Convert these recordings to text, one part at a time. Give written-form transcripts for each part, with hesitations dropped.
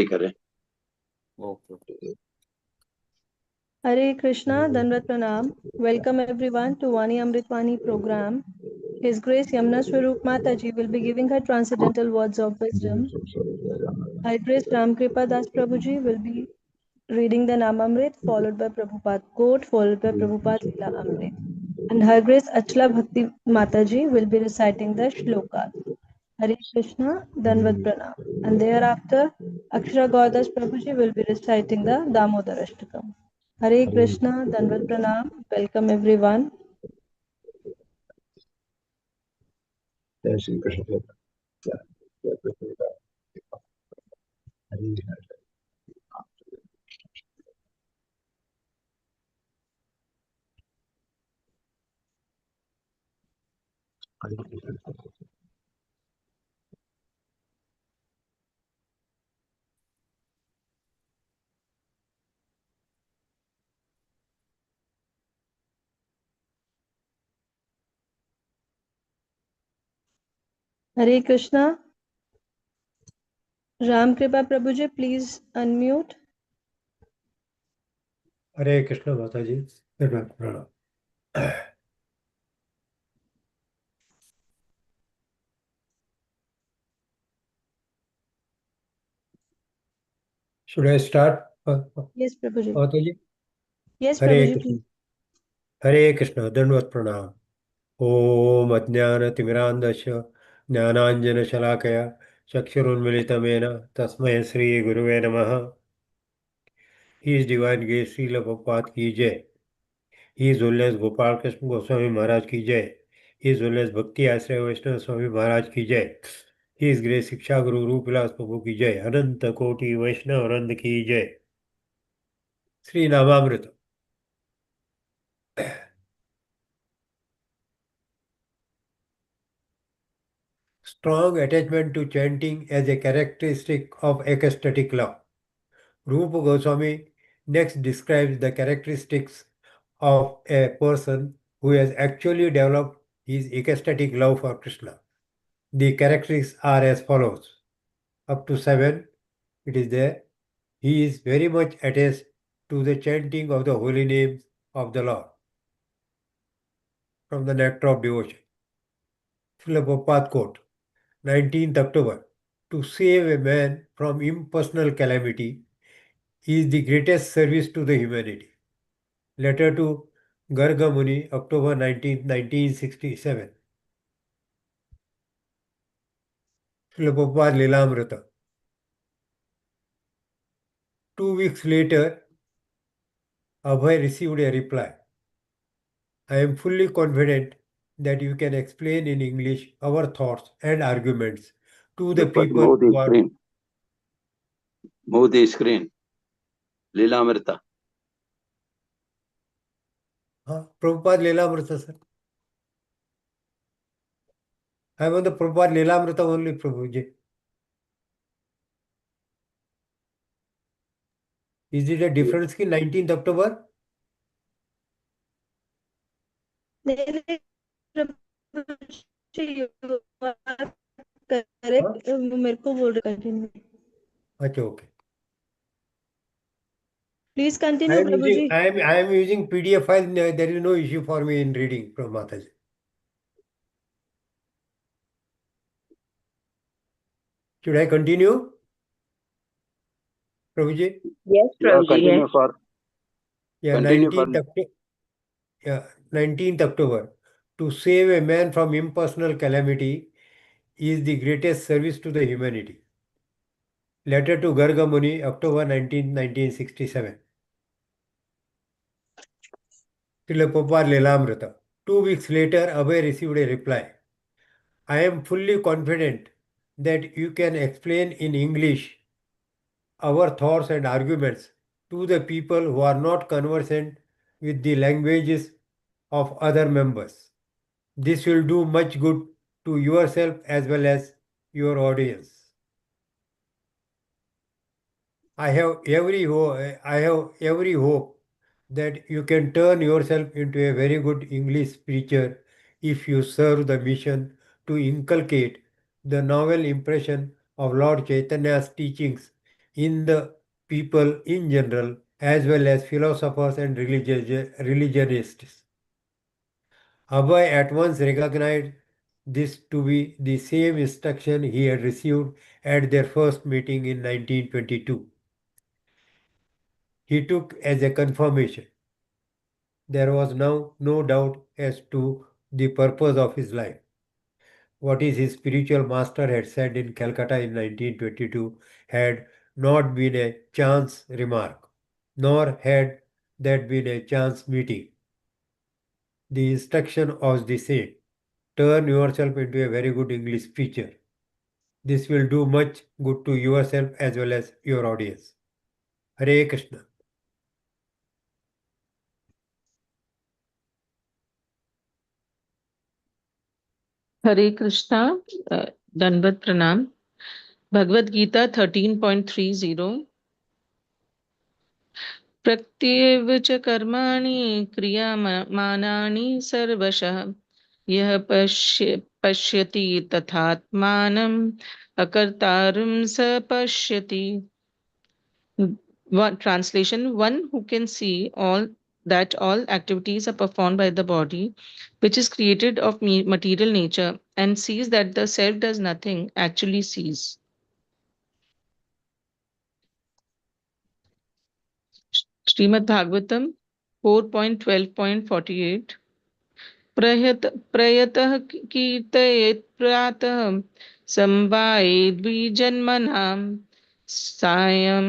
करें। Okay. Hare Krishna, Danvat Pranam. Welcome everyone to Vani Amritvani program. His Grace Yamuna Swarup Mataji will be giving her transcendental words of wisdom. Her Grace Ram Kripa Das Prabhuji will be reading the Namamrit followed by Prabhupada quote followed by Prabhupada Lila Amrit. And Her Grace Achla Bhakti Mataji will be reciting the shlokas. Hare Krishna, Danvat Pranam. And thereafter, Akshara Gaudas Prabhuji will be reciting the Damodar Ashtakam. Hare Krishna, Danvat Pranam. Welcome everyone. जय श्री कृष्ण। जय जय Krishna. Hari Hari. Hari Krishna. Hare Krishna. Ram Kripa Prabhuji, please unmute. हरे कृष्ण माताजी। प्रणाम। Should I start? Yes, Prabhuji. माताजी। Yes, Hare Prabhuji, Krishna. please. हरे कृष्ण। दंडवत प्रणाम। ओम अज्ञानतिमिरान्धस्य ज्ञानाञ्जनशलाकया चक्षुरुन्मिलितमेन तस्मै श्रीगुरुवे नमः। His Divine Grace Srila Prabhupada की जय। His Holiness गोपाल कृष्ण गोस्वामी महाराज की जय। His Holiness भक्ति आश्रय वैष्णव स्वामी महाराज की जय। His Grace शिक्षा गुरु रूपविलास प्रभु की जय। अनंत कोटि वैष्णव वृंद की जय। Shri नामामृत। Strong attachment to chanting as a characteristic of ecstatic love. Rupa Goswami next describes the characteristics of a person who has actually developed his ecstatic love for Krishna. The characteristics are as follows. Up to 7, it is there. He is very much attached to the chanting of the holy names of the Lord from the nectar of devotion. Srila Prabhupada quote, 19th October. To save a man from impersonal calamity is the greatest service to the humanity. Letter to Garga Muni, October 19, 1967. Srila Prabhupada Lilamrita. 2 weeks later, Abhay received a reply. I am fully confident that you can explain in English our thoughts and arguments to the people Move the who are. screen. Move the screen. Lilamrita. Prabhupada Lilamrita, sir. I am on the Prabhupada Lilamrita only, Prabhuji. Is it a difference in 19th October? Correct मेरे को बोल रहे continue अच्छा, okay. Please continue Prabhu ji I am using PDF file. There is no issue for me in reading from Mataji. Should I continue? Prabhuji? Yes, Prabhuji, Continue yes. for. Yeah, Continue for. 19th October. To save a man from impersonal calamity is the greatest service to the humanity. Letter to Garga Muni, October 19, 1967. Srila Prabhupada Lilamrita. 2 weeks later, Abhay received a reply. I am fully confident that you can explain in English our thoughts and arguments to the people who are not conversant with the languages of other members. This will do much good to yourself as well as your audience. I have every hope that you can turn yourself into a very good English preacher if you serve the mission to inculcate the novel impression of Lord Chaitanya's teachings in the people in general, as well as philosophers and religionists. Abhay at once recognized this to be the same instruction he had received at their first meeting in 1922. He took as a confirmation. There was now no doubt as to the purpose of his life. What his spiritual master had said in Calcutta in 1922 had not been a chance remark, nor had that been a chance meeting. The instruction was the same. Turn yourself into a very good English speaker. This will do much good to yourself as well as your audience. Hare Krishna. Hare Krishna, Danvat Pranam. Bhagavad Gita 13.30. प्रत्येव च कर्माणि क्रियमाणानि सर्वशः यः पश्यति तथात्मानम् अकर्तारं स पश्यति. One translation: one who can see all activities are performed by the body, which is created of material nature, and sees that the self does nothing, actually sees. Srimad Bhagavatam 4.12.48. प्रयतः कीर्तयेत् प्रातः संवाये द्विजन्मनां सायं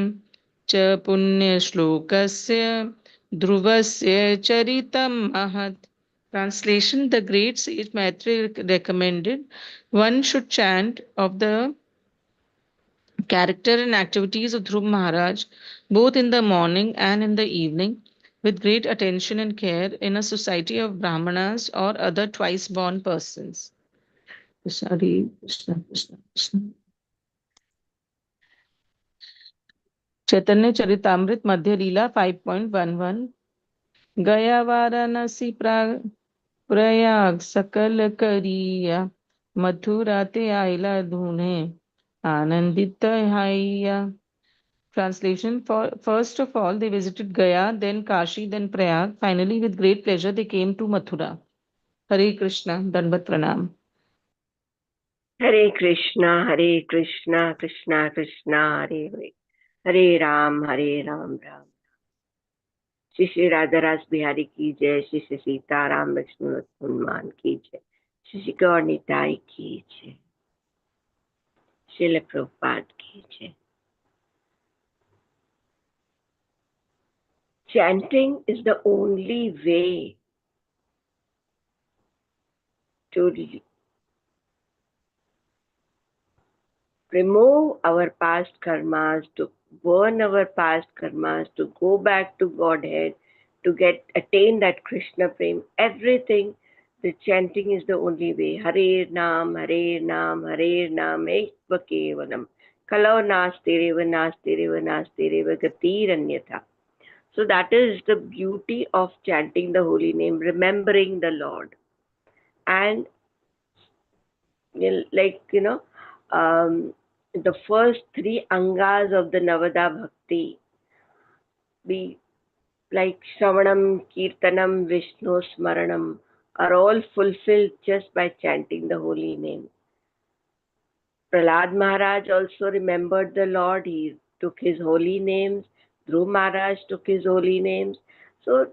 च पुण्यश्लोकस्य ध्रुवस्य चरितं महत्. Translation: the great sage Maitreya recommended one should chant of the character and activities of Dhruv Maharaj both in the morning and in the evening, with great attention and care, in a society of Brahmanas or other twice born persons. Sorry, Krishna, Krishna, Krishna. Chaitanya Charitamrit Madhya Leela 5.11. Gaya Varanasi Prayag सकल करिया मथुरा ते आइला धूने आनंदित हैया. Translation: first of all, they visited Gaya, then Kashi, then Prayag. Finally, with great pleasure, they came to Mathura. Hare Krishna, Danvat Pranam. Hare Krishna, Krishna Krishna, Hare Hare. Hare Ram, Ram Ram. Shri Shri Radha रास बिहारी की जय. श्री श्री सीताराम लक्ष्मण हनुमान की जय. श्री श्री गौर निताई की जय. श्रील प्रभुपाद की जय. Chanting is the only way to remove our past karmas, to burn our past karmas, to go back to Godhead, to attain that Krishna Prem. Everything, the chanting is the only way. Hare Nam, Hare Nam, Hare Nam, Ekva Kevalam. Kalau nastireva, nastireva, nastireva, gatir anyatha. So that is the beauty of chanting the holy name, remembering the Lord. And the first three angas of the Navada Bhakti, be like Shravanam, Kirtanam, Vishnu Smaranam, are all fulfilled just by chanting the holy name. Prahlad Maharaj also remembered the Lord. He took his holy names. Dhruv Maharaj took his holy names. So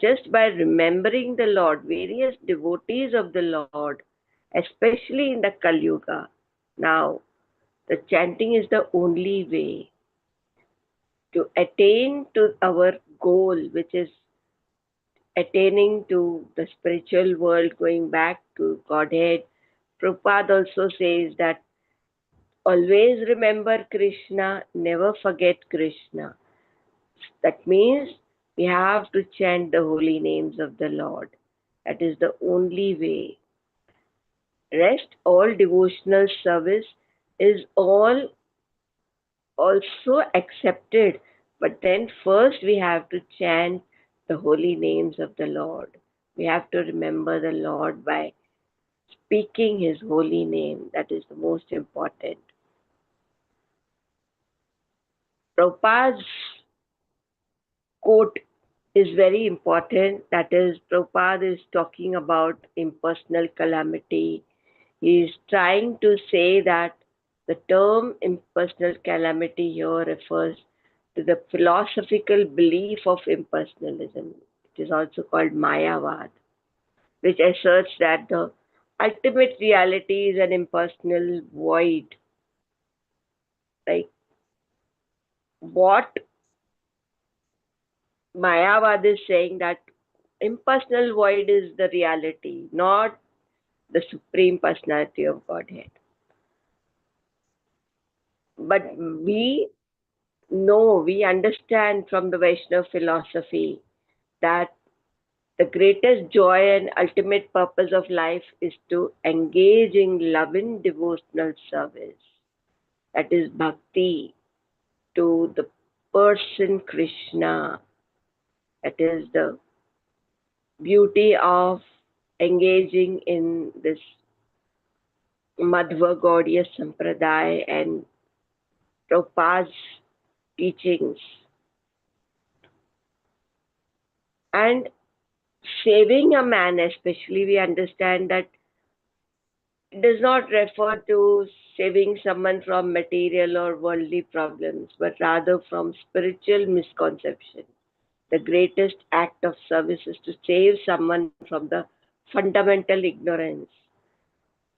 just by remembering the Lord, various devotees of the Lord, especially in the Kali Yuga, now the chanting is the only way to attain to our goal, which is attaining to the spiritual world, going back to Godhead. Prabhupada also says that always remember Krishna, never forget Krishna. That means we have to chant the holy names of the Lord. That is the only way. Rest, all devotional service is all also accepted. But then first we have to chant the holy names of the Lord. We have to remember the Lord by speaking his holy name. That is the most important. Prabhupada's quote is very important. That is, Prabhupada is talking about impersonal calamity. He is trying to say that the term impersonal calamity here refers to the philosophical belief of impersonalism. It is also called Mayavad, which asserts that the ultimate reality is an impersonal void. Like what Mayavad is saying, that impersonal void is the reality, not the supreme personality of Godhead. But we know, we understand from the Vaishnava philosophy that the greatest joy and ultimate purpose of life is to engage in loving devotional service. That is bhakti to the person Krishna. That is the beauty of engaging in this Madhva Gaudiya Sampradaya and Prabhupada's teachings. And saving a man, especially, we understand that it does not refer to saving someone from material or worldly problems, but rather from spiritual misconception. The greatest act of service is to save someone from the fundamental ignorance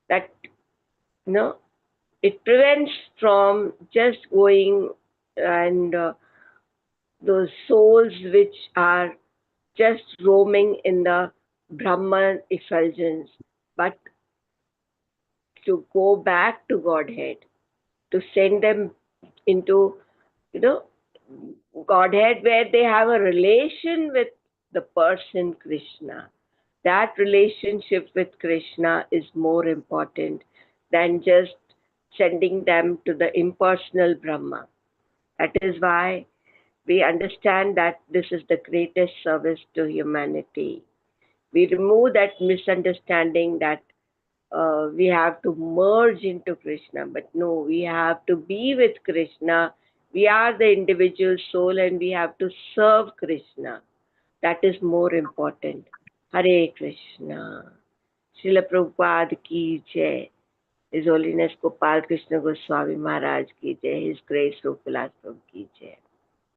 that, you know, it prevents from just going and those souls which are just roaming in the Brahman effulgence, but to go back to Godhead, to send them into, you know, Godhead, where they have a relation with the person Krishna. That relationship with Krishna is more important than just sending them to the impersonal Brahma. That is why we understand that this is the greatest service to humanity. We remove that misunderstanding that we have to merge into Krishna, but no, we have to be with Krishna. We are the individual soul and we have to serve Krishna. That is more important. Hare Krishna. Srila Prabhupada ki jai. His Holiness Gopal Krishna Goswami Maharaj ki jai. His Grace Rupalas Prabhu ki jai.